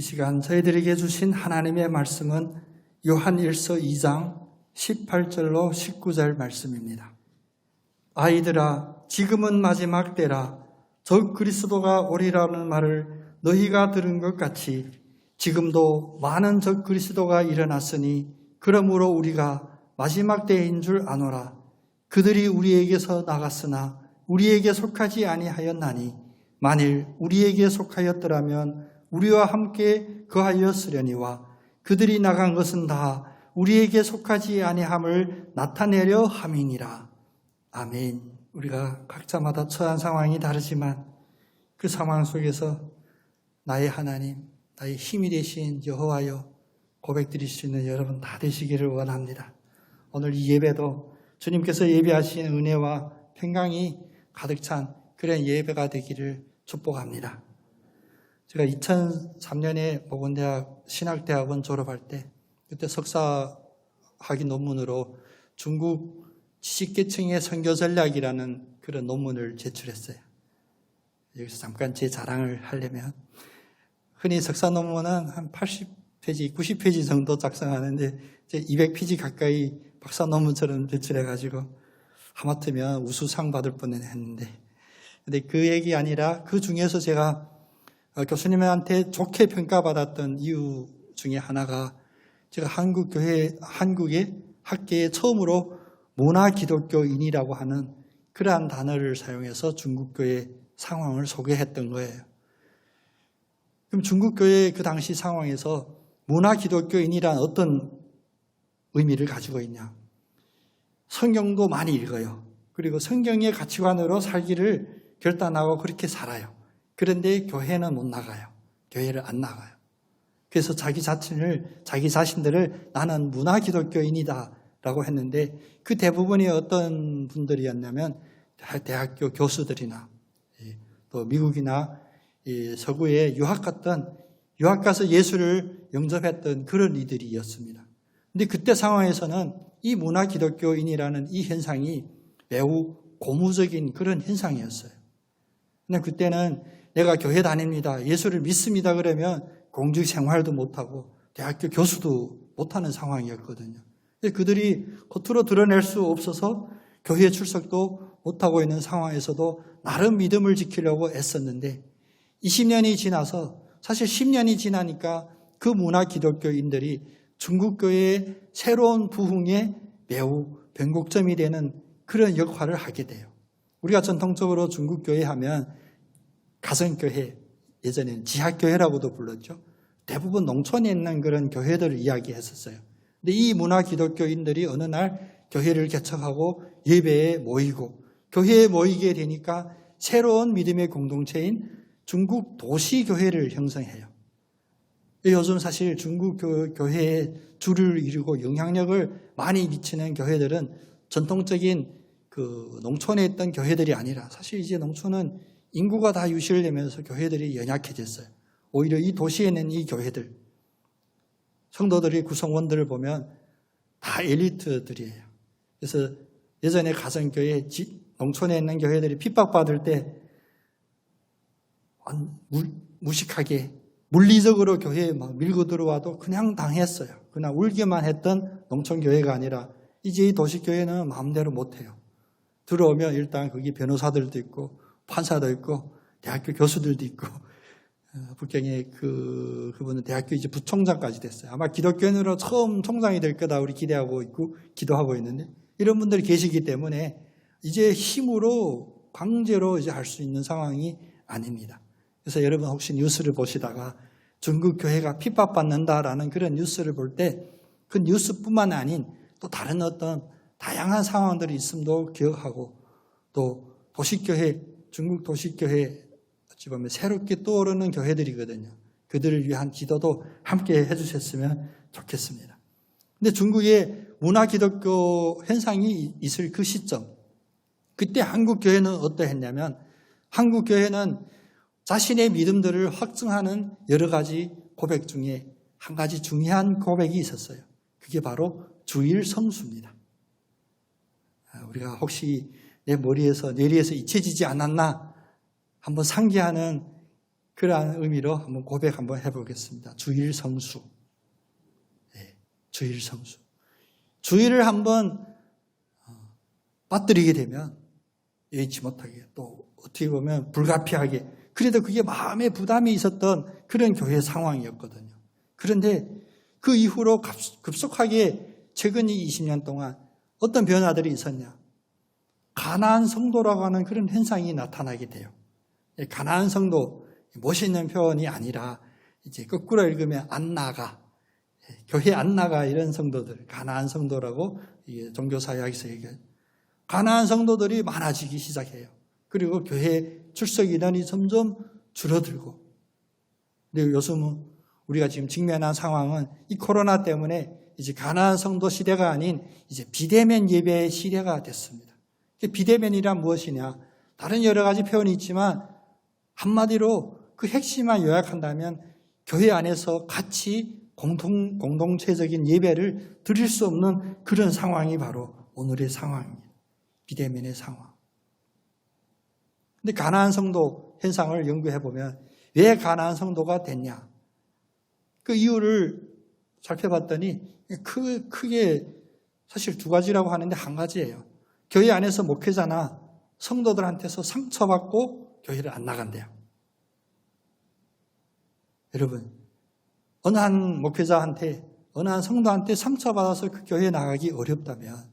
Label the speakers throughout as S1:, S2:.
S1: 이 시간 저희들에게 주신 하나님의 말씀은 요한일서 2장 18절로 19절 말씀입니다. 아이들아, 지금은 마지막 때라. 적 그리스도가 오리라는 말을 너희가 들은 것 같이 지금도 많은 적 그리스도가 일어났으니 그러므로 우리가 마지막 때인 줄 아노라. 그들이 우리에게서 나갔으나 우리에게 속하지 아니하였나니 만일 우리에게 속하였더라면 우리와 함께 거하였으려니와 그들이 나간 것은 다 우리에게 속하지 아니함을 나타내려 함이니라. 아멘. 우리가 각자마다 처한 상황이 다르지만 그 상황 속에서 나의 하나님, 나의 힘이 되신 여호와여 고백드릴 수 있는 여러분 다 되시기를 원합니다. 오늘 이 예배도 주님께서 예배하신 은혜와 평강이 가득 찬 그런 예배가 되기를 축복합니다. 제가 2003년에 모건대학 신학대학원 졸업할 때 그때 석사학위 논문으로 중국 지식계층의 선교 전략이라는 그런 논문을 제출했어요. 여기서 잠깐 제 자랑을 하려면 흔히 석사 논문은 한 80페이지, 90페이지 정도 작성하는데 이제 200페이지 가까이 박사 논문처럼 제출해가지고 하마터면 우수상 받을 뻔했는데 근데 그 얘기 아니라 그 중에서 제가 교수님한테 좋게 평가받았던 이유 중에 하나가 제가 한국의 학계에 처음으로 문화기독교인이라고 하는 그러한 단어를 사용해서 중국교회 상황을 소개했던 거예요. 그럼 중국교회 그 당시 상황에서 문화기독교인이란 어떤 의미를 가지고 있냐? 성경도 많이 읽어요. 그리고 성경의 가치관으로 살기를 결단하고 그렇게 살아요. 그런데 교회는 못 나가요. 교회를 안 나가요. 그래서 자기 자신들을 나는 문화기독교인이다 라고 했는데 그 대부분이 어떤 분들이었냐면 대학교 교수들이나 또 미국이나 서구에 유학 가서 예수를 영접했던 그런 이들이었습니다. 근데 그때 상황에서는 이 문화기독교인이라는 이 현상이 매우 고무적인 그런 현상이었어요. 근데 그때는 내가 교회 다닙니다. 예수를 믿습니다. 그러면 공직 생활도 못하고 대학교 교수도 못하는 상황이었거든요. 그들이 겉으로 드러낼 수 없어서 교회 출석도 못하고 있는 상황에서도 나름 믿음을 지키려고 애썼는데 20년이 지나서 사실 10년이 지나니까 그 문화 기독교인들이 중국교회의 새로운 부흥에 매우 변곡점이 되는 그런 역할을 하게 돼요. 우리가 전통적으로 중국교회 하면 가정교회, 예전에는 지하교회라고도 불렀죠. 대부분 농촌에 있는 그런 교회들을 이야기했었어요. 근데 이 문화 기독교인들이 어느 날 교회를 개척하고 예배에 모이고 교회에 모이게 되니까 새로운 믿음의 공동체인 중국 도시교회를 형성해요. 요즘 사실 중국 교회에 주를 이루고 영향력을 많이 미치는 교회들은 전통적인 그 농촌에 있던 교회들이 아니라 사실 이제 농촌은 인구가 다 유실되면서 교회들이 연약해졌어요. 오히려 이 도시에 있는 이 교회들, 성도들이 구성원들을 보면 다 엘리트들이에요. 그래서 예전에 가정교회, 농촌에 있는 교회들이 핍박받을 때 무식하게 물리적으로 교회에 막 밀고 들어와도 그냥 당했어요. 그냥 울기만 했던 농촌교회가 아니라 이제 이 도시교회는 마음대로 못해요. 들어오면 일단 거기 변호사들도 있고 판사도 있고 대학교 교수들도 있고 북경에 그분은 대학교 이제 부총장까지 됐어요. 아마 기독교인으로 처음 총장이 될 거다 우리 기대하고 있고 기도하고 있는데 이런 분들이 계시기 때문에 이제 힘으로 강제로 이제 할 수 있는 상황이 아닙니다. 그래서 여러분 혹시 뉴스를 보시다가 중국 교회가 핍박받는다라는 그런 뉴스를 볼 때 그 뉴스뿐만 아닌 또 다른 어떤 다양한 상황들이 있음도 기억하고 또 도시교회, 중국 도시교회 어찌 보면 새롭게 떠오르는 교회들이거든요. 그들을 위한 기도도 함께 해주셨으면 좋겠습니다. 근데 중국에 문화 기독교 현상이 있을 그 시점, 그때 한국 교회는 어떠했냐면 한국 교회는 자신의 믿음들을 확증하는 여러 가지 고백 중에 한 가지 중요한 고백이 있었어요. 그게 바로 주일 성수입니다. 우리가 혹시 내 머리에서 뇌리에서 잊혀지지 않았나 한번 상기하는 그러한 의미로 한번 고백 한번 해보겠습니다. 주일 성수. 네, 주일 성수. 주일을 한번 빠뜨리게 되면 예의치 못하게 또 어떻게 보면 불가피하게 그래도 그게 마음에 부담이 있었던 그런 교회 상황이었거든요. 그런데 그 이후로 급속하게 최근 이 20년 동안 어떤 변화들이 있었냐. 가나안 성도라고 하는 그런 현상이 나타나게 돼요. 가나안 성도, 멋있는 표현이 아니라 이제 거꾸로 읽으면 안 나가, 교회 안 나가 이런 성도들, 가나안 성도라고 종교사역에서 얘기해요. 가나안 성도들이 많아지기 시작해요. 그리고 교회 출석 인원이 점점 줄어들고. 근데 요즘은 우리가 지금 직면한 상황은 이 코로나 때문에 이제 가나안 성도 시대가 아닌 이제 비대면 예배의 시대가 됐습니다. 비대면이란 무엇이냐? 다른 여러 가지 표현이 있지만 한마디로 그 핵심만 요약한다면 교회 안에서 같이 공동체적인 예배를 드릴 수 없는 그런 상황이 바로 오늘의 상황입니다. 비대면의 상황. 근데 가나안 성도 현상을 연구해 보면 왜 가나안 성도가 됐냐? 그 이유를 살펴봤더니 크게 사실 두 가지라고 하는데 한 가지예요. 교회 안에서 목회자나 성도들한테서 상처받고 교회를 안 나간대요. 여러분, 어느 한 목회자한테, 어느 한 성도한테 상처받아서 그 교회에 나가기 어렵다면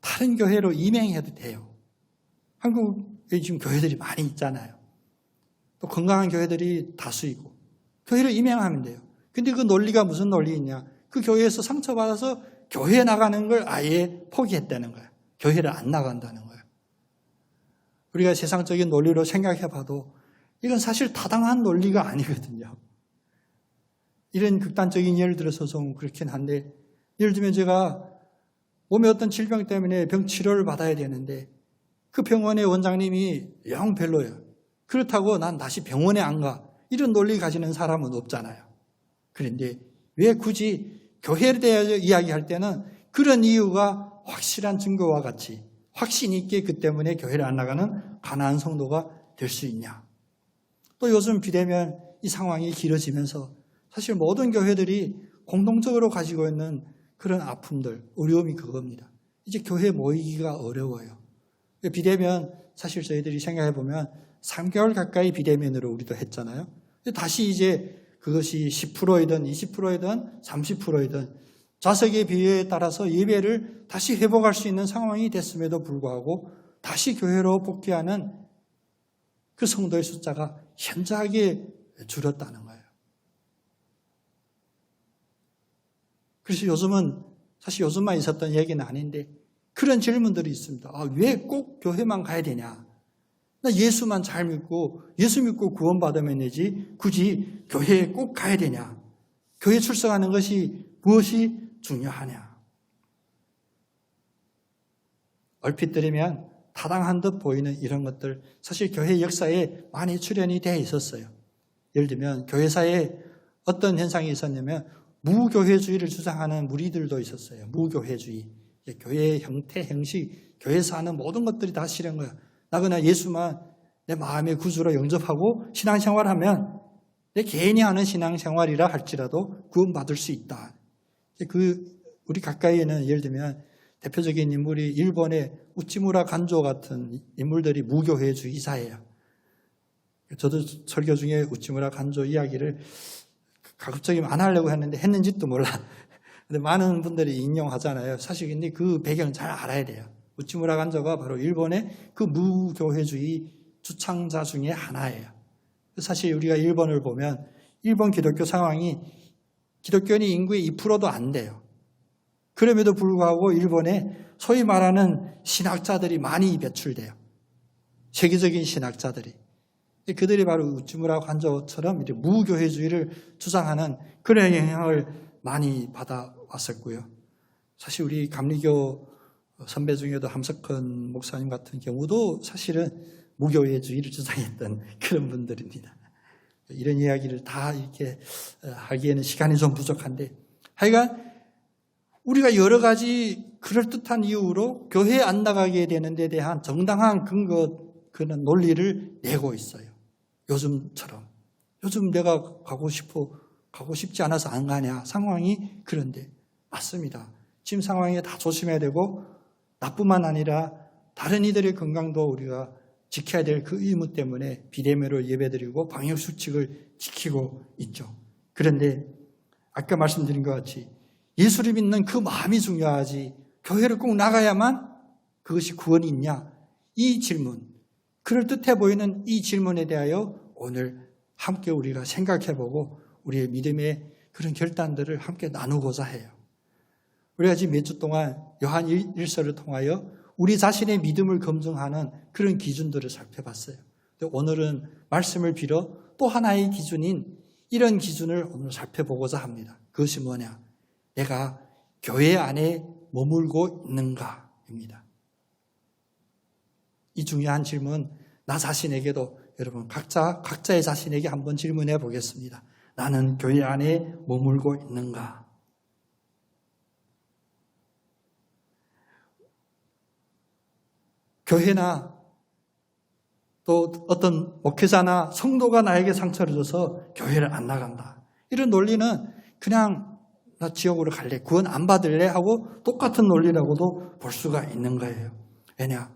S1: 다른 교회로 임행해도 돼요. 한국에 지금 교회들이 많이 있잖아요. 또 건강한 교회들이 다수이고 교회를 임행하면 돼요. 근데 그 논리가 무슨 논리이냐? 그 교회에서 상처받아서 교회에 나가는 걸 아예 포기했다는 거예요. 교회를 안 나간다는 거예요. 우리가 세상적인 논리로 생각해 봐도 이건 사실 타당한 논리가 아니거든요. 이런 극단적인 예를 들어서 좀 그렇긴 한데, 예를 들면 제가 몸에 어떤 질병 때문에 병 치료를 받아야 되는데 그 병원의 원장님이 영 별로예요. 그렇다고 난 다시 병원에 안 가. 이런 논리 가지는 사람은 없잖아요. 그런데 왜 굳이 교회에 대해서 이야기할 때는 그런 이유가 확실한 증거와 같이 확신 있게 그 때문에 교회를 안 나가는 가나안 성도가 될 수 있냐. 또 요즘 비대면 이 상황이 길어지면서 사실 모든 교회들이 공동적으로 가지고 있는 그런 아픔들, 어려움이 그겁니다. 이제 교회 모이기가 어려워요. 비대면 사실 저희들이 생각해 보면 3개월 가까이 비대면으로 우리도 했잖아요. 다시 이제 그것이 10%이든 20%이든 30%이든 좌석의 비율에 따라서 예배를 다시 회복할 수 있는 상황이 됐음에도 불구하고 다시 교회로 복귀하는 그 성도의 숫자가 현저하게 줄었다는 거예요. 그래서 요즘은 사실 요즘만 있었던 얘기는 아닌데 그런 질문들이 있습니다. 왜 꼭 교회만 가야 되냐? 나 예수만 잘 믿고 예수 믿고 구원받으면 되지 굳이 교회에 꼭 가야 되냐? 교회 출석하는 것이 무엇이 중요하냐? 얼핏 들으면 타당한 듯 보이는 이런 것들 사실 교회 역사에 많이 출현이 되어 있었어요. 예를 들면 교회사에 어떤 현상이 있었냐면 무교회주의를 주장하는 무리들도 있었어요. 무교회주의. 교회의 형태, 형식, 교회에서 하는 모든 것들이 다 싫은 거야. 나 그냥 예수만 내 마음의 구주로 영접하고 신앙생활하면 내 개인이 하는 신앙생활이라 할지라도 구원받을 수 있다. 우리 가까이에는 예를 들면 대표적인 인물이 일본의 우찌무라 간조 같은 인물들이 무교회주의자예요. 저도 설교 중에 우찌무라 간조 이야기를 가급적이면 안 하려고 했는데 했는지도 몰라. 근데 많은 분들이 인용하잖아요. 사실 근데 그 배경 잘 알아야 돼요. 우찌무라 간조가 바로 일본의 그 무교회주의 주창자 중에 하나예요. 사실 우리가 일본을 보면 일본 기독교 상황이 기독교인이 인구의 2%도 안 돼요. 그럼에도 불구하고 일본에 소위 말하는 신학자들이 많이 배출돼요. 세계적인 신학자들이. 그들이 바로 우찌무라 간조처럼 무교회주의를 주장하는 그런 영향을 많이 받아왔었고요. 사실 우리 감리교 선배 중에도 함석헌 목사님 같은 경우도 사실은 무교회주의를 주장했던 그런 분들입니다. 이런 이야기를 다 이렇게 하기에는 시간이 좀 부족한데 하여간 우리가 여러 가지 그럴듯한 이유로 교회에 안 나가게 되는 데 대한 정당한 근거, 그런 논리를 내고 있어요. 요즘처럼. 요즘 내가 가고 싶지 않아서 안 가냐. 상황이 그런데 맞습니다. 지금 상황에 다 조심해야 되고 나뿐만 아니라 다른 이들의 건강도 우리가 지켜야 될 그 의무 때문에 비대면으로 예배드리고 방역수칙을 지키고 있죠. 그런데 아까 말씀드린 것 같이 예수를 믿는 그 마음이 중요하지 교회를 꼭 나가야만 그것이 구원이 있냐? 이 질문, 그럴듯해 보이는 이 질문에 대하여 오늘 함께 우리가 생각해보고 우리의 믿음의 그런 결단들을 함께 나누고자 해요. 우리가 지금 몇 주 동안 요한 1서를 통하여 우리 자신의 믿음을 검증하는 그런 기준들을 살펴봤어요. 오늘은 말씀을 빌어 또 하나의 기준인 이런 기준을 오늘 살펴보고자 합니다. 그것이 뭐냐? 내가 교회 안에 머물고 있는가입니다. 이 중요한 질문, 나 자신에게도 여러분 각자의 자신에게 한번 질문해 보겠습니다. 나는 교회 안에 머물고 있는가? 교회나 또 어떤 목회자나 성도가 나에게 상처를 줘서 교회를 안 나간다. 이런 논리는 그냥 나 지옥으로 갈래, 구원 안 받을래 하고 똑같은 논리라고도 볼 수가 있는 거예요. 왜냐?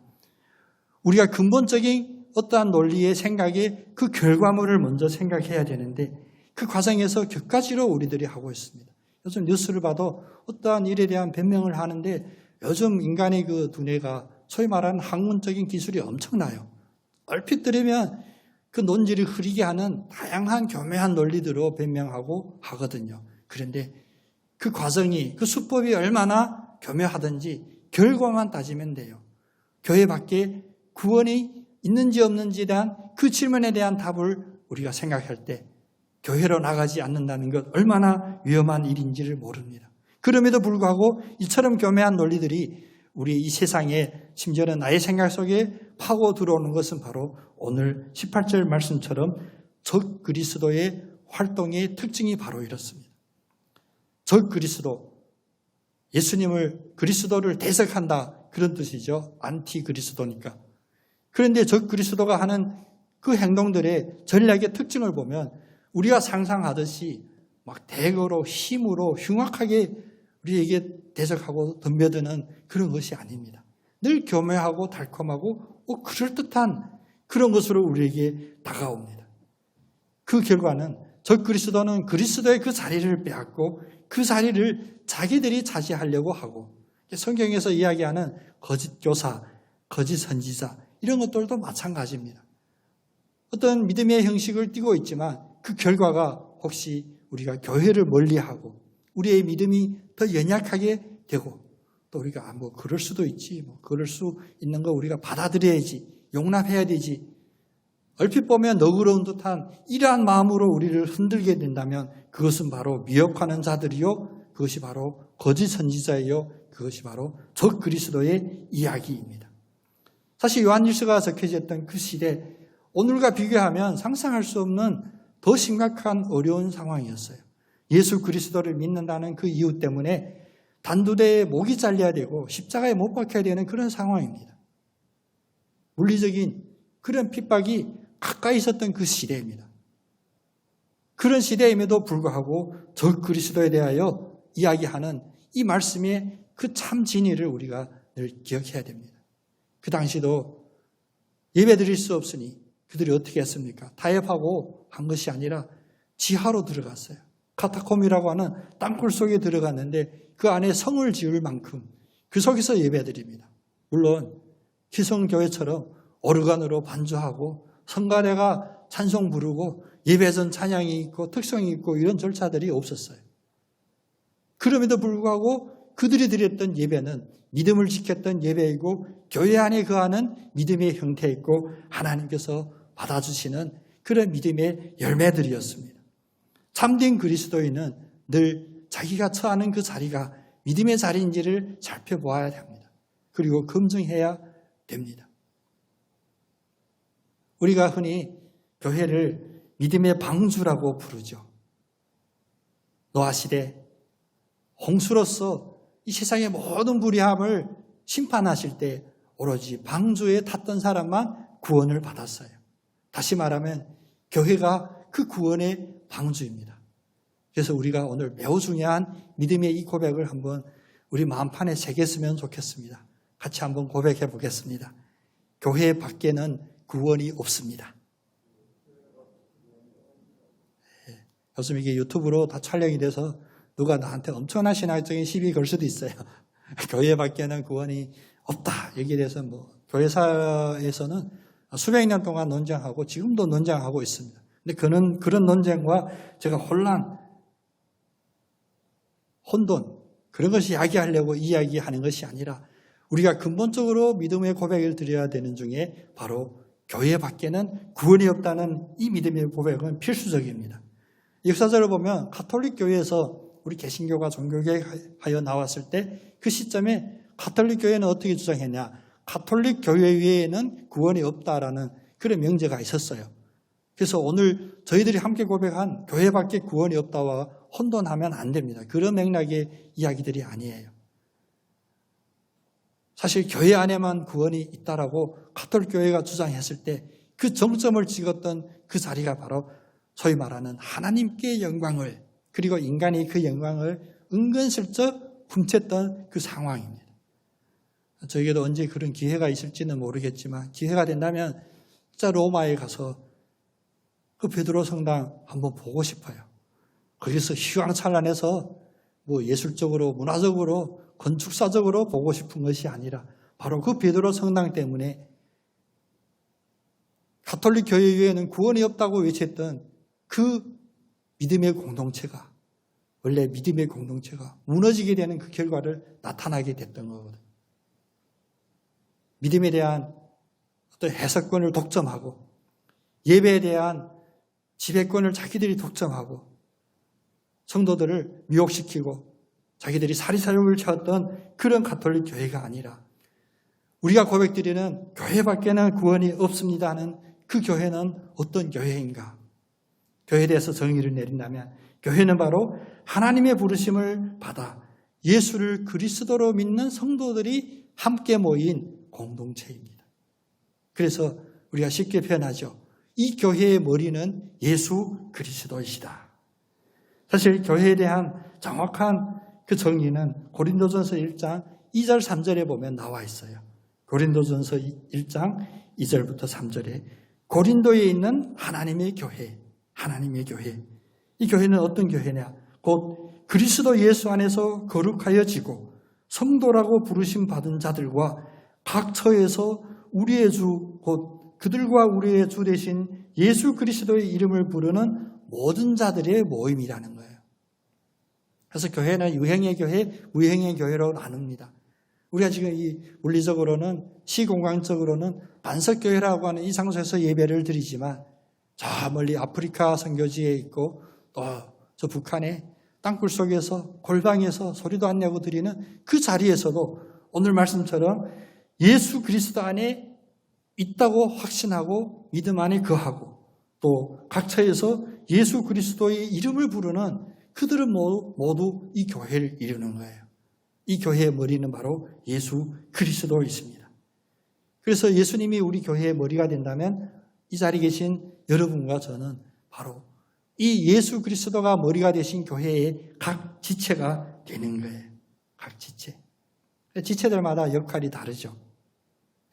S1: 우리가 근본적인 어떠한 논리의 생각에 그 결과물을 먼저 생각해야 되는데 그 과정에서 격가지로 우리들이 하고 있습니다. 요즘 뉴스를 봐도 어떠한 일에 대한 변명을 하는데 요즘 인간의 그 두뇌가 소위 말하는 학문적인 기술이 엄청나요. 얼핏 들으면 그 논지를 흐리게 하는 다양한 교묘한 논리들로 변명하고 하거든요. 그런데 그 과정이, 그 수법이 얼마나 교묘하든지 결과만 따지면 돼요. 교회 밖에 구원이 있는지 없는지에 대한 그 질문에 대한 답을 우리가 생각할 때 교회로 나가지 않는다는 것 얼마나 위험한 일인지를 모릅니다. 그럼에도 불구하고 이처럼 교묘한 논리들이 우리 이 세상에 심지어는 나의 생각 속에 파고 들어오는 것은 바로 오늘 18절 말씀처럼 적 그리스도의 활동의 특징이 바로 이렇습니다. 적 그리스도, 예수님을 그리스도를 대적한다 그런 뜻이죠. 안티 그리스도니까. 그런데 적 그리스도가 하는 그 행동들의 전략의 특징을 보면 우리가 상상하듯이 막 대거로 힘으로 흉악하게 우리에게 대적하고 덤벼드는 그런 것이 아닙니다. 늘 교묘하고 달콤하고 그럴듯한 그런 것으로 우리에게 다가옵니다. 그 결과는 적 그리스도는 그리스도의 그 자리를 빼앗고 그 자리를 자기들이 차지하려고 하고 성경에서 이야기하는 거짓 교사, 거짓 선지자 이런 것들도 마찬가지입니다. 어떤 믿음의 형식을 띠고 있지만 그 결과가 혹시 우리가 교회를 멀리하고 우리의 믿음이 더 연약하게 되고 또 우리가 그럴 수도 있지, 그럴 수 있는 거 우리가 받아들여야지, 용납해야 되지. 얼핏 보면 너그러운 듯한 이러한 마음으로 우리를 흔들게 된다면 그것은 바로 미혹하는 자들이요, 그것이 바로 거짓 선지자이요, 그것이 바로 적 그리스도의 이야기입니다. 사실 요한일서가 적혀졌던 그 시대, 오늘과 비교하면 상상할 수 없는 더 심각한 어려운 상황이었어요. 예수 그리스도를 믿는다는 그 이유 때문에 단두대에 목이 잘려야 되고 십자가에 못 박혀야 되는 그런 상황입니다. 물리적인 그런 핍박이 가까이 있었던 그 시대입니다. 그런 시대임에도 불구하고 적 그리스도에 대하여 이야기하는 이 말씀의 그 참 진리를 우리가 늘 기억해야 됩니다. 그 당시도 예배 드릴 수 없으니 그들이 어떻게 했습니까? 타협하고 한 것이 아니라 지하로 들어갔어요. 카타콤이라고 하는 땅굴 속에 들어갔는데 그 안에 성을 지을 만큼 그 속에서 예배드립니다. 물론 기성교회처럼 오르간으로 반주하고 성가대가 찬송 부르고 예배전 찬양이 있고 특성이 있고 이런 절차들이 없었어요. 그럼에도 불구하고 그들이 드렸던 예배는 믿음을 지켰던 예배이고 교회 안에 거하는 믿음의 형태이고 하나님께서 받아주시는 그런 믿음의 열매들이었습니다. 참된 그리스도인은 늘 자기가 처하는 그 자리가 믿음의 자리인지를 살펴보아야 합니다. 그리고 검증해야 됩니다. 우리가 흔히 교회를 믿음의 방주라고 부르죠. 노아 시대 홍수로서 이 세상의 모든 불의함을 심판하실 때 오로지 방주에 탔던 사람만 구원을 받았어요. 다시 말하면 교회가 그 구원의 방주입니다. 그래서 우리가 오늘 매우 중요한 믿음의 이 고백을 한번 우리 마음판에 새겼으면 좋겠습니다. 같이 한번 고백해 보겠습니다. 교회 밖에는 구원이 없습니다. 요즘 이게 유튜브로 다 촬영이 돼서 누가 나한테 엄청난 신학적인 시비 걸 수도 있어요. 교회 밖에는 구원이 없다. 여기에 대해서 교회사에서는 수백 년 동안 논쟁하고 지금도 논쟁하고 있습니다. 근데 그런 논쟁과 제가 혼돈, 그런 것이 이야기하려고 이야기하는 것이 아니라 우리가 근본적으로 믿음의 고백을 드려야 되는 중에 바로 교회 밖에는 구원이 없다는 이 믿음의 고백은 필수적입니다. 역사적으로 보면 가톨릭 교회에서 우리 개신교가 종교개혁하여 나왔을 때 그 시점에 가톨릭 교회는 어떻게 주장했냐? 가톨릭 교회 외에는 구원이 없다라는 그런 명제가 있었어요. 그래서 오늘 저희들이 함께 고백한 교회 밖에 구원이 없다와 혼돈하면 안 됩니다. 그런 맥락의 이야기들이 아니에요. 사실 교회 안에만 구원이 있다라고 가톨릭 교회가 주장했을 때 그 정점을 찍었던 그 자리가 바로 소위 말하는 하나님께 영광을, 그리고 인간이 그 영광을 은근슬쩍 훔쳤던 그 상황입니다. 저에게도 언제 그런 기회가 있을지는 모르겠지만 기회가 된다면 진짜 로마에 가서 그 베드로 성당 한번 보고 싶어요. 거기서 휘황찬란해서 뭐 예술적으로, 문화적으로, 건축사적으로 보고 싶은 것이 아니라 바로 그 베드로 성당 때문에 가톨릭 교회 외에는 구원이 없다고 외쳤던 그 믿음의 공동체가, 원래 믿음의 공동체가 무너지게 되는 그 결과를 나타나게 됐던 거거든요. 믿음에 대한 어떤 해석권을 독점하고 예배에 대한 지배권을 자기들이 독점하고 성도들을 미혹시키고 자기들이 사리사욕을 찾았던 그런 가톨릭 교회가 아니라 우리가 고백드리는 교회 밖에는 구원이 없습니다 하는 그 교회는 어떤 교회인가? 교회에 대해서 정의를 내린다면 교회는 바로 하나님의 부르심을 받아 예수를 그리스도로 믿는 성도들이 함께 모인 공동체입니다. 그래서 우리가 쉽게 표현하죠. 이 교회의 머리는 예수 그리스도이시다. 사실 교회에 대한 정확한 그 정의는 고린도전서 1장 2절 3절에 보면 나와 있어요. 고린도전서 1장 2절부터 3절에 고린도에 있는 하나님의 교회, 하나님의 교회. 이 교회는 어떤 교회냐? 곧 그리스도 예수 안에서 거룩하여지고 성도라고 부르심 받은 자들과 각 처에서 우리의 주, 곧 그들과 우리의 주 대신 예수 그리스도의 이름을 부르는 모든 자들의 모임이라는 거예요. 그래서 교회는 유행의 교회, 무행의 교회로 나눕니다. 우리가 지금 이 물리적으로는, 시공간적으로는 반석교회라고 하는 이 장소에서 예배를 드리지만 저 멀리 아프리카 선교지에 있고 또 저 북한의 땅굴 속에서 골방에서 소리도 안 내고 드리는 그 자리에서도 오늘 말씀처럼 예수 그리스도 안에 있다고 확신하고 믿음 안에 거하고 또 각처에서 예수 그리스도의 이름을 부르는 그들은 모두 이 교회를 이루는 거예요. 이 교회의 머리는 바로 예수 그리스도이십니다. 그래서 예수님이 우리 교회의 머리가 된다면 이 자리에 계신 여러분과 저는 바로 이 예수 그리스도가 머리가 되신 교회의 각 지체가 되는 거예요. 각 지체. 지체들마다 역할이 다르죠.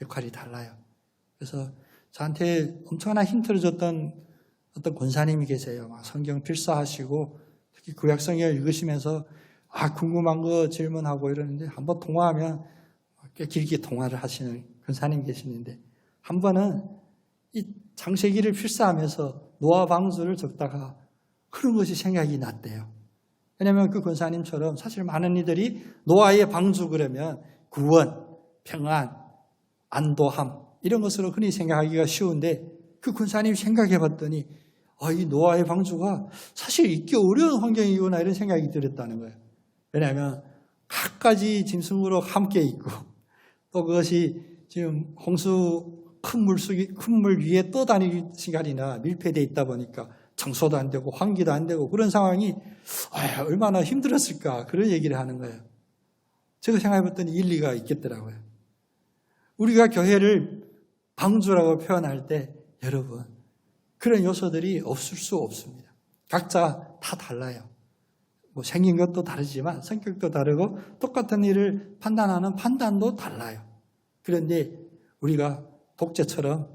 S1: 역할이 달라요. 그래서 저한테 엄청난 힌트를 줬던 어떤 권사님이 계세요. 막 성경 필사하시고 특히 구약성경을 읽으시면서 궁금한 거 질문하고 이러는데 한번 통화하면 꽤 길게 통화를 하시는 권사님 계시는데 한 번은 이 창세기를 필사하면서 노아 방주를 적다가 그런 것이 생각이 났대요. 왜냐하면 그 권사님처럼 사실 많은 이들이 노아의 방주 그러면 구원, 평안, 안도함 이런 것으로 흔히 생각하기가 쉬운데 그 권사님이 생각해 봤더니 이 노아의 방주가 사실 있기 어려운 환경이구나 이런 생각이 들었다는 거예요. 왜냐하면 각가지 짐승으로 함께 있고 또 그것이 지금 홍수 큰 물 위에 떠다니는 시간이나 밀폐되어 있다 보니까 청소도 안 되고 환기도 안 되고 그런 상황이 얼마나 힘들었을까 그런 얘기를 하는 거예요. 제가 생각해 봤더니 일리가 있겠더라고요. 우리가 교회를 방주라고 표현할 때 여러분 그런 요소들이 없을 수 없습니다. 각자 다 달라요. 생긴 것도 다르지만 성격도 다르고 똑같은 일을 판단하는 판단도 달라요. 그런데 우리가 독재처럼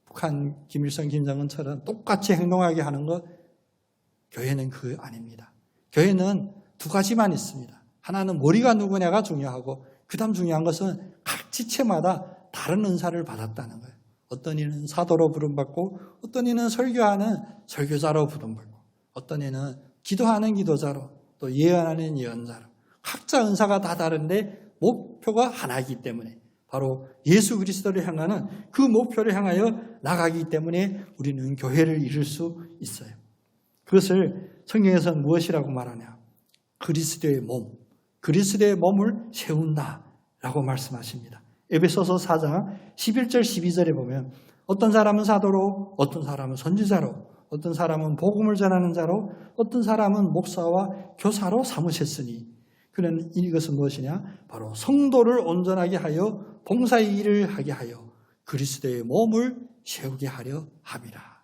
S1: 북한 김일성, 김정은처럼 똑같이 행동하게 하는 것, 교회는 그거 아닙니다. 교회는 두 가지만 있습니다. 하나는 머리가 누구냐가 중요하고 그 다음 중요한 것은 각 지체마다 다른 은사를 받았다는 거예요. 어떤 이는 사도로 부름받고 어떤 이는 설교하는 설교자로 부름받고 어떤 이는 기도하는 기도자로 또 예언하는 예언자로 각자 은사가 다 다른데 목표가 하나이기 때문에 바로 예수 그리스도를 향하는 그 목표를 향하여 나가기 때문에 우리는 교회를 이룰 수 있어요. 그것을 성경에서는 무엇이라고 말하냐? 그리스도의 몸, 그리스도의 몸을 세운다라고 말씀하십니다. 에베소서 4장 11절 12절에 보면 어떤 사람은 사도로, 어떤 사람은 선지자로, 어떤 사람은 복음을 전하는 자로, 어떤 사람은 목사와 교사로 삼으셨으니 그는 이것은 무엇이냐? 바로 성도를 온전하게 하여 봉사의 일을 하게 하여 그리스도의 몸을 세우게 하려 함이라.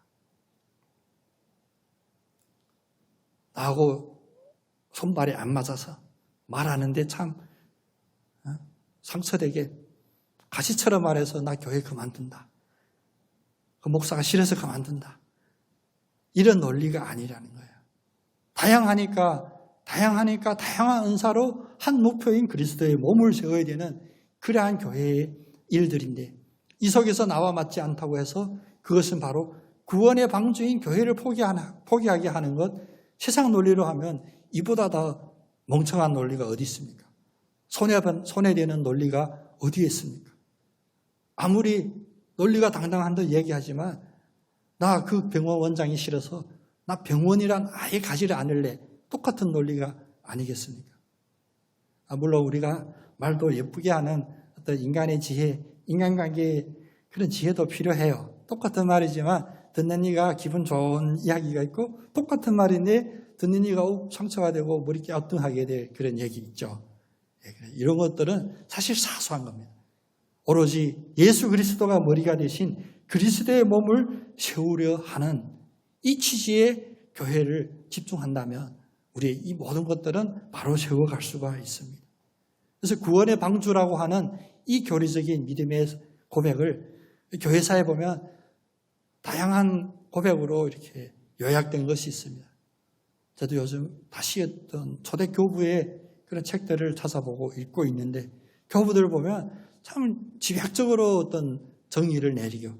S1: 나하고 손발이 안 맞아서 말하는데 참 상처되게 가시처럼 말해서 나 교회 그만둔다. 그 목사가 싫어서 그만둔다. 이런 논리가 아니라는 거예요. 다양하니까 다양한 은사로 한 목표인 그리스도의 몸을 세워야 되는 그러한 교회의 일들인데 이 속에서 나와 맞지 않다고 해서 그것은 바로 구원의 방주인 교회를 포기하게 하는 것, 세상 논리로 하면 이보다 더 멍청한 논리가 어디 있습니까? 손해되는 논리가 어디에 있습니까? 아무리 논리가 당당한 듯 얘기하지만 나 그 병원 원장이 싫어서 나 병원이란 아예 가지를 않을래. 똑같은 논리가 아니겠습니까? 물론 우리가 말도 예쁘게 하는 어떤 인간의 지혜, 인간관계의 그런 지혜도 필요해요. 똑같은 말이지만 듣는 이가 기분 좋은 이야기가 있고 똑같은 말인데 듣는 이가 상처가 되고 머리 갸우뚱하게 될 그런 얘기 있죠. 이런 것들은 사실 사소한 겁니다. 오로지 예수 그리스도가 머리가 되신 그리스도의 몸을 세우려 하는 이 취지의 교회를 집중한다면 우리의 이 모든 것들은 바로 세워갈 수가 있습니다. 그래서 구원의 방주라고 하는 이 교리적인 믿음의 고백을 교회사에 보면 다양한 고백으로 이렇게 요약된 것이 있습니다. 저도 요즘 다시 어떤 초대교부의 그런 책들을 찾아보고 읽고 있는데 교부들을 보면 참 집약적으로 어떤 정의를 내리고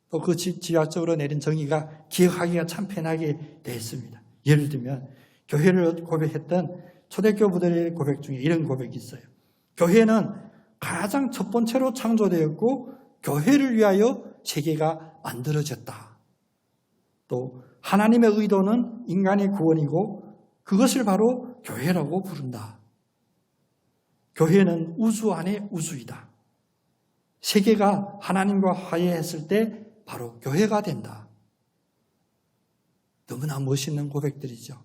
S1: 또 그 집약적으로 내린 정의가 기억하기가 참 편하게 되어 있습니다. 예를 들면 교회를 고백했던 초대교부들의 고백 중에 이런 고백이 있어요. 교회는 가장 첫 번째로 창조되었고 교회를 위하여 세계가 만들어졌다. 또 하나님의 의도는 인간의 구원이고 그것을 바로 교회라고 부른다. 교회는 우주 안에 우주이다. 세계가 하나님과 화해했을 때 바로 교회가 된다. 너무나 멋있는 고백들이죠.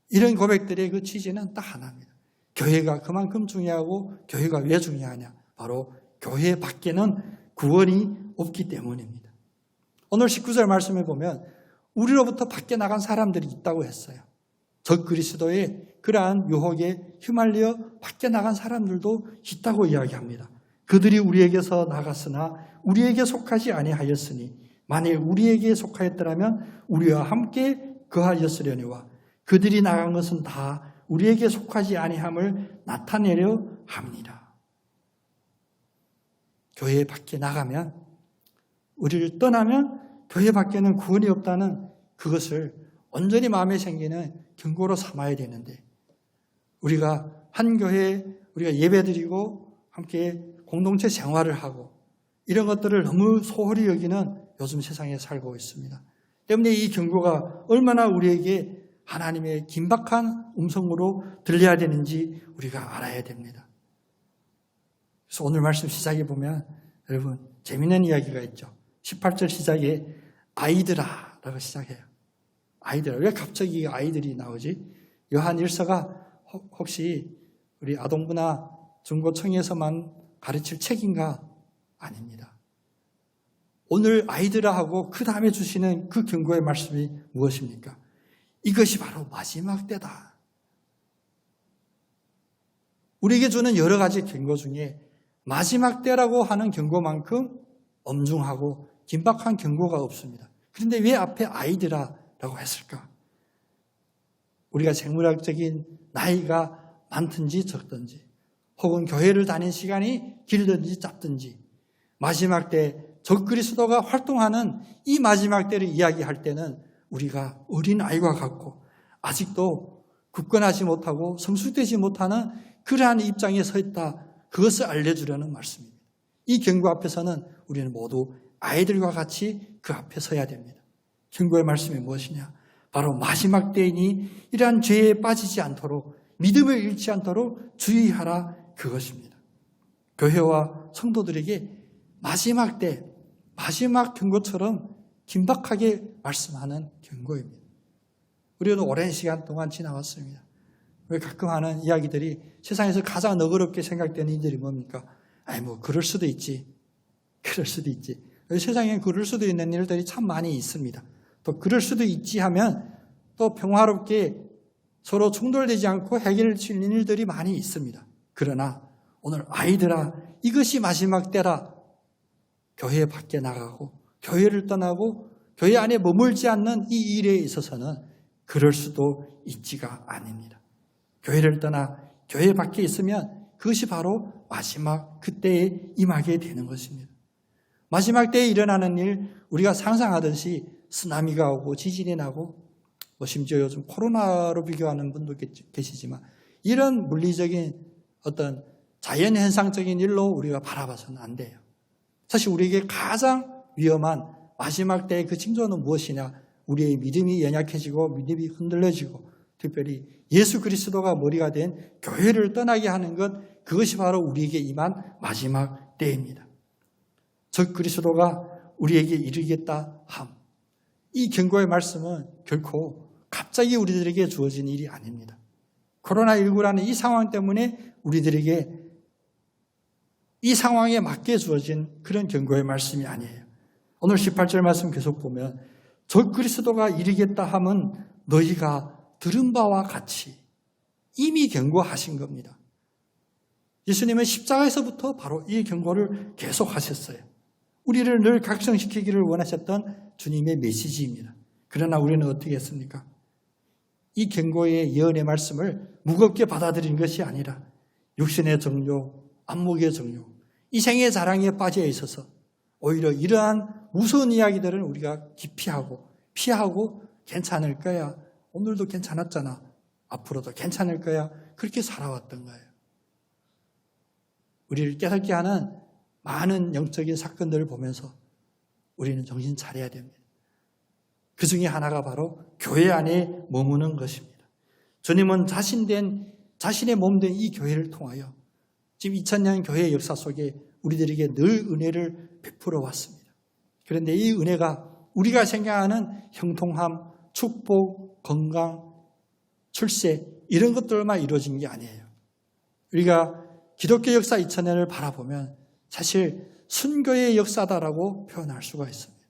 S1: 이런 고백들의 그 취지는 딱 하나입니다. 교회가 그만큼 중요하고 교회가 왜 중요하냐? 바로 교회 밖에는 구원이 없기 때문입니다. 오늘 19절 말씀에 보면 우리로부터 밖에 나간 사람들이 있다고 했어요. 적 그리스도의 그러한 유혹에 휘말려 밖에 나간 사람들도 있다고 이야기합니다. 그들이 우리에게서 나갔으나 우리에게 속하지 아니하였으니 만일 우리에게 속하였더라면 우리와 함께 거하였으려니와 그들이 나간 것은 다 우리에게 속하지 아니함을 나타내려 합니다. 교회 밖에 나가면 우리를 떠나면 교회 밖에는 구원이 없다는 그것을 온전히 마음에 생기는 경고로 삼아야 되는데 우리가 한 교회에 우리가 예배드리고 함께 공동체 생활을 하고 이런 것들을 너무 소홀히 여기는 요즘 세상에 살고 있습니다. 때문에 이 경고가 얼마나 우리에게 하나님의 긴박한 음성으로 들려야 되는지 우리가 알아야 됩니다. 그래서 오늘 말씀 시작에 보면 여러분 재미있는 이야기가 있죠. 18절 시작에 아이들아 라고 시작해요. 아이들아. 왜 갑자기 아이들이 나오지? 요한 1서가 혹시 우리 아동부나 중고청에서만 가르칠 책인가? 아닙니다. 오늘 아이들아 하고 그 다음에 주시는 그 경고의 말씀이 무엇입니까? 이것이 바로 마지막 때다. 우리에게 주는 여러 가지 경고 중에 마지막 때라고 하는 경고만큼 엄중하고 긴박한 경고가 없습니다. 그런데 왜 앞에 아이들아 라고 했을까? 우리가 생물학적인 나이가 많든지 적든지 혹은 교회를 다닌 시간이 길든지 짧든지 마지막 때 적그리스도가 활동하는 이 마지막 때를 이야기할 때는 우리가 어린 아이와 같고 아직도 굳건하지 못하고 성숙되지 못하는 그러한 입장에 서 있다. 그것을 알려주려는 말씀입니다. 이 경고 앞에서는 우리는 모두 아이들과 같이 그 앞에 서야 됩니다. 경고의 말씀이 무엇이냐? 바로 마지막 때이니 이러한 죄에 빠지지 않도록 믿음을 잃지 않도록 주의하라 그것입니다. 교회와 성도들에게 마지막 때, 마지막 경고처럼 긴박하게 말씀하는 경고입니다. 우리는 오랜 시간 동안 지나왔습니다. 왜 가끔 하는 이야기들이 세상에서 가장 너그럽게 생각되는 일들이 뭡니까? 그럴 수도 있지. 그럴 수도 있지. 세상에 그럴 수도 있는 일들이 참 많이 있습니다. 또 그럴 수도 있지 하면 또 평화롭게 서로 충돌되지 않고 해결될 수 있는 일들이 많이 있습니다. 그러나 오늘 아이들아 이것이 마지막 때라 교회 밖에 나가고 교회를 떠나고 교회 안에 머물지 않는 이 일에 있어서는 그럴 수도 있지가 아닙니다. 교회를 떠나 교회 밖에 있으면 그것이 바로 마지막 그때에 임하게 되는 것입니다. 마지막 때에 일어나는 일 우리가 상상하듯이 쓰나미가 오고 지진이 나고 심지어 요즘 코로나로 비교하는 분도 계시지만 이런 물리적인 어떤 자연현상적인 일로 우리가 바라봐서는 안 돼요. 사실 우리에게 가장 위험한 마지막 때의 그 징조는 무엇이냐? 우리의 믿음이 연약해지고 믿음이 흔들려지고 특별히 예수 그리스도가 머리가 된 교회를 떠나게 하는 것 그것이 바로 우리에게 임한 마지막 때입니다. 적 그리스도가 우리에게 이르겠다 함. 이 경고의 말씀은 결코 갑자기 우리들에게 주어진 일이 아닙니다. 코로나19라는 이 상황 때문에 우리들에게 이 상황에 맞게 주어진 그런 경고의 말씀이 아니에요. 오늘 18절 말씀 계속 보면 적 그리스도가 이르겠다 함은 너희가 들은 바와 같이 이미 경고하신 겁니다. 예수님은 십자가에서부터 바로 이 경고를 계속하셨어요. 우리를 늘 각성시키기를 원하셨던 주님의 메시지입니다. 그러나 우리는 어떻게 했습니까? 이 경고의 예언의 말씀을 무겁게 받아들인 것이 아니라 육신의 정욕, 안목의 정욕, 이생의 자랑에 빠져 있어서 오히려 이러한 무서운 이야기들은 우리가 기피하고 피하고 괜찮을 거야. 오늘도 괜찮았잖아. 앞으로도 괜찮을 거야. 그렇게 살아왔던 거예요. 우리를 깨닫게 하는 많은 영적인 사건들을 보면서 우리는 정신 차려야 됩니다. 그 중에 하나가 바로 교회 안에 머무는 것입니다. 주님은 자신의 몸된 이 교회를 통하여 지금 2000년 교회의 역사 속에 우리들에게 늘 은혜를 베풀어 왔습니다. 그런데 이 은혜가 우리가 생각하는 형통함, 축복, 건강, 출세 이런 것들만 이루어진 게 아니에요. 우리가 기독교 역사 2000년을 바라보면 사실 순교의 역사다라고 표현할 수가 있습니다.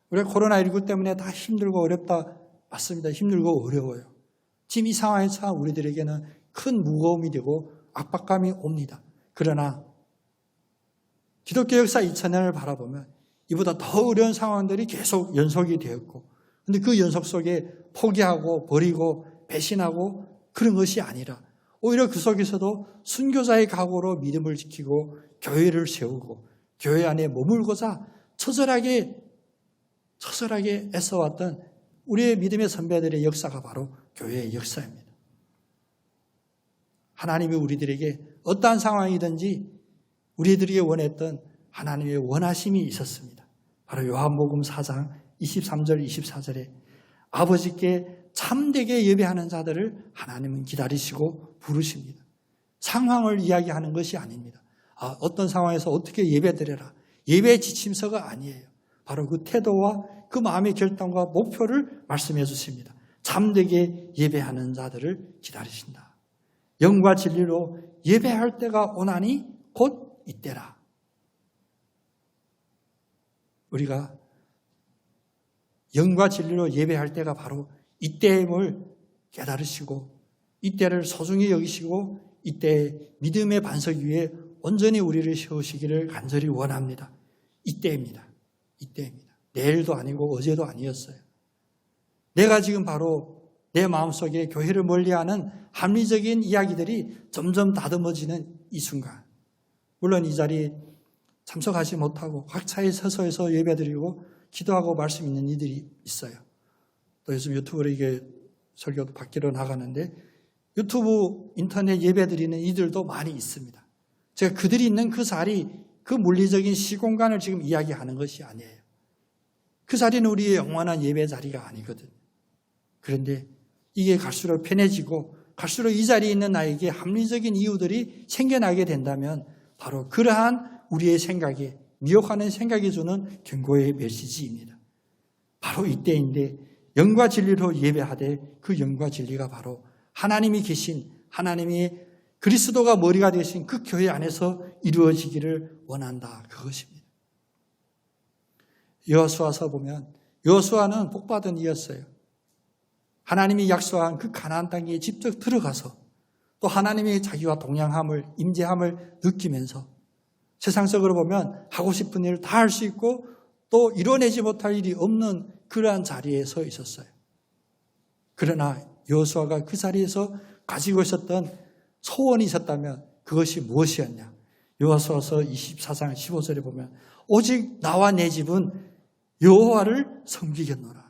S1: 우리가 코로나19 때문에 다 힘들고 어렵다. 맞습니다. 힘들고 어려워요. 지금 이 상황에서 우리들에게는 큰 무거움이 되고 압박감이 옵니다. 그러나 기독교 역사 2000년을 바라보면 이보다 더 어려운 상황들이 계속 연속이 되었고 그런데 그 연속 속에 포기하고 버리고 배신하고 그런 것이 아니라 오히려 그 속에서도 순교자의 각오로 믿음을 지키고 교회를 세우고 교회 안에 머물고자 처절하게 애써왔던 우리의 믿음의 선배들의 역사가 바로 교회의 역사입니다. 하나님이 우리들에게 어떠한 상황이든지 우리들에게 원했던 하나님의 원하심이 있었습니다. 바로 요한복음 4장 23절 24절에 아버지께 참되게 예배하는 자들을 하나님은 기다리시고 부르십니다. 상황을 이야기하는 것이 아닙니다. 어떤 상황에서 어떻게 예배드려라. 예배의 지침서가 아니에요. 바로 그 태도와 그 마음의 결단과 목표를 말씀해 주십니다. 참되게 예배하는 자들을 기다리신다. 영과 진리로 예배할 때가 오나니 곧 이때라. 우리가 영과 진리로 예배할 때가 바로 이때임을 깨달으시고 이때를 소중히 여기시고 이때의 믿음의 반석 위에 온전히 우리를 세우시기를 간절히 원합니다. 이때입니다. 이때입니다. 내일도 아니고 어제도 아니었어요. 내가 지금 바로 내 마음속에 교회를 멀리하는 합리적인 이야기들이 점점 다듬어지는 이 순간, 물론 이 자리에 참석하지 못하고 각자의 서서에서 예배드리고 기도하고 말씀 있는 이들이 있어요. 또 요즘 유튜브로 이게 설교도 받기로 나가는데 유튜브 인터넷 예배드리는 이들도 많이 있습니다. 제가 그들이 있는 그 자리, 그 물리적인 시공간을 지금 이야기하는 것이 아니에요. 그 자리는 우리의 영원한 예배 자리가 아니거든요. 그런데 이게 갈수록 편해지고 갈수록 이 자리에 있는 나에게 합리적인 이유들이 생겨나게 된다면 바로 그러한 우리의 생각에 미혹하는 생각이 주는 경고의 메시지입니다. 바로 이때인데 영과 진리로 예배하되 그 영과 진리가 바로 하나님이 계신 하나님이 그리스도가 머리가 되신 그 교회 안에서 이루어지기를 원한다. 그것입니다. 여호수아서 보면 여호수아는 복받은 이였어요. 하나님이 약속한 그 가나안 땅에 직접 들어가서 또 하나님이 자기와 동행함을 임재함을 느끼면서 세상적으로 보면 하고 싶은 일을 다 할 수 있고 또 이뤄내지 못할 일이 없는 그러한 자리에 서 있었어요. 그러나 여호수아가 그 자리에서 가지고 있었던 소원이 있었다면 그것이 무엇이었냐? 여호수아서 24장 15절에 보면 오직 나와 내 집은 여호와를 섬기겠노라.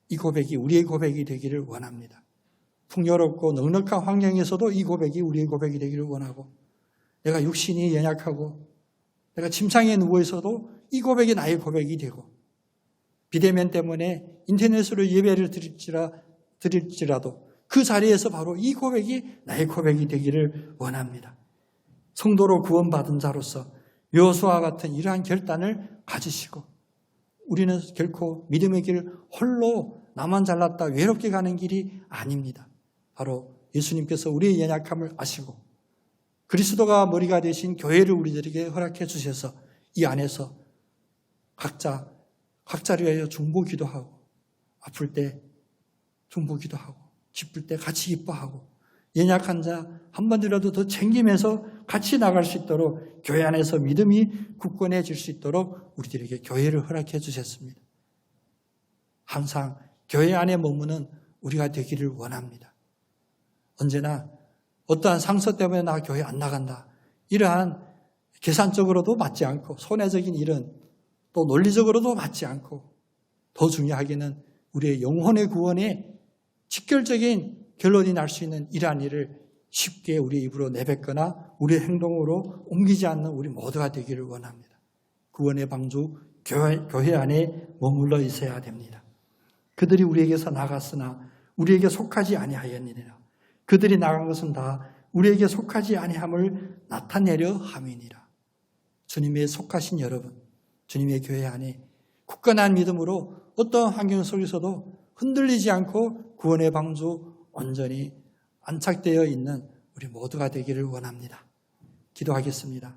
S1: 이 고백이 우리의 고백이 되기를 원합니다. 풍요롭고 넉넉한 환경에서도 이 고백이 우리의 고백이 되기를 원하고 내가 육신이 연약하고 내가 침상에 누워 있어도 이 고백이 나의 고백이 되고 비대면 때문에 인터넷으로 예배를 드릴지라도 그 자리에서 바로 이 고백이 나의 고백이 되기를 원합니다. 성도로 구원받은 자로서 여호수아와 같은 이러한 결단을 가지시고 우리는 결코 믿음의 길을 홀로 나만 잘났다 외롭게 가는 길이 아닙니다. 바로 예수님께서 우리의 연약함을 아시고 그리스도가 머리가 되신 교회를 우리들에게 허락해 주셔서 이 안에서 각자를 위하여 중보기도하고 아플 때 중보기도하고 기쁠 때 같이 기뻐하고 연약한 자 한 번이라도 더 챙기면서 같이 나갈 수 있도록 교회 안에서 믿음이 굳건해질 수 있도록 우리들에게 교회를 허락해 주셨습니다. 항상 교회 안에 머무는 우리가 되기를 원합니다. 언제나 어떠한 상처 때문에 나 교회 안 나간다. 이러한 계산적으로도 맞지 않고 손해적인 일은 또 논리적으로도 맞지 않고 더 중요하게는 우리의 영혼의 구원에 직결적인 결론이 날 수 있는 이러한 일을 쉽게 우리 입으로 내뱉거나 우리의 행동으로 옮기지 않는 우리 모두가 되기를 원합니다. 구원의 방주 교회 안에 머물러 있어야 됩니다. 그들이 우리에게서 나갔으나 우리에게 속하지 아니하였느니라. 그들이 나간 것은 다 우리에게 속하지 아니함을 나타내려 함이니라. 주님의 속하신 여러분, 주님의 교회 안에 굳건한 믿음으로 어떤 환경 속에서도 흔들리지 않고 구원의 방주 온전히 안착되어 있는 우리 모두가 되기를 원합니다. 기도하겠습니다.